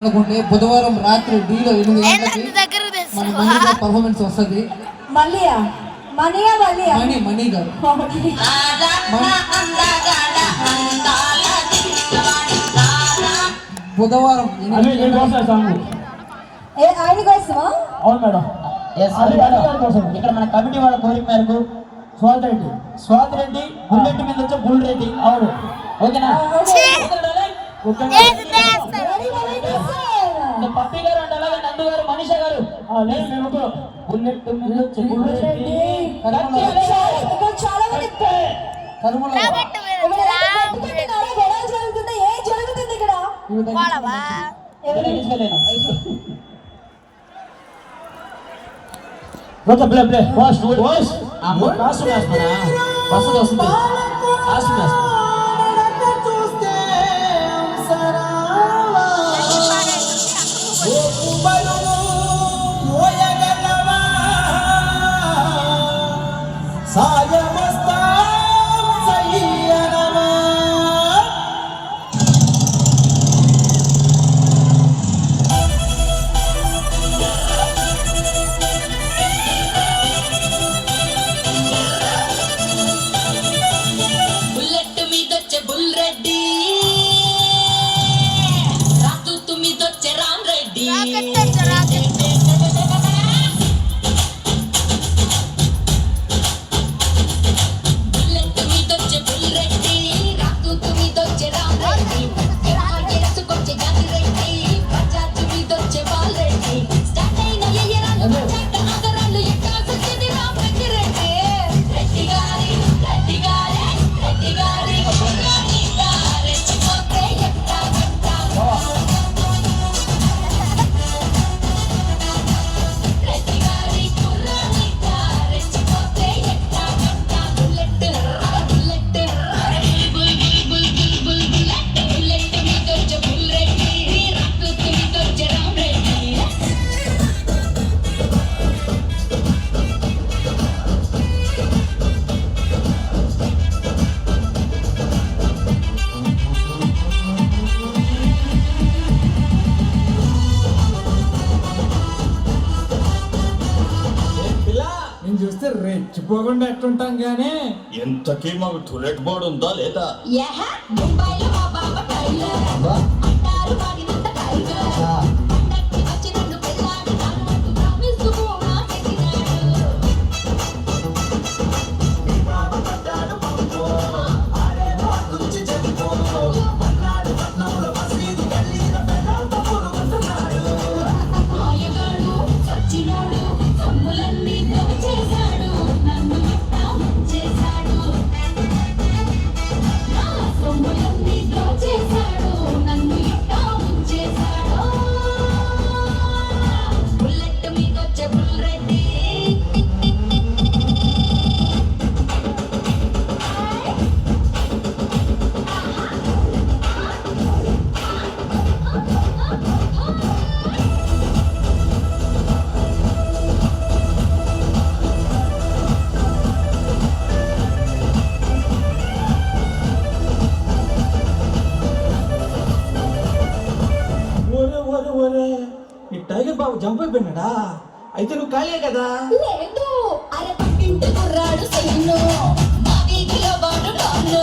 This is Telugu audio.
అనుకుంటే బుధవారం రాత్రి డీలో 8 గంటలకి మన మనీ గారు పర్ఫార్మెన్స్ వస్తుంది. మనీ గారు బుధవారం ఆయన కోసమా? అవును మేడం. ఇక్కడ మన కమిటీ వాళ్ళ కోరిక మేరకు స్వాతి రెడ్డి బుల్లెట్ మీద వచ్చే బుల్ రెడ్డి. అవును, ఓకేనా? పప్పి గారు అంటే అలాగే నందు గారు, మనీషా గారు బుల్లెట్ మీద వచ్చే బుల్ రెడ్డి. చాలా మంది జరుగుతుంది ఇక్కడ. చూస్తే రెచ్చిపోకుండా ఎట్టుంటాం గానీ ఎంతకీ మాకు టూలెట్ బోర్డు ఉందా లేదా? ఈ టైగర్ బాబు జంప్ అయిపోయినాడా? అయితే నువ్వు ఖాళీ కదా? లేదు, అరే పక్కింటి కుర్రాడు సైను, మా వీధిలో వాడు డాను.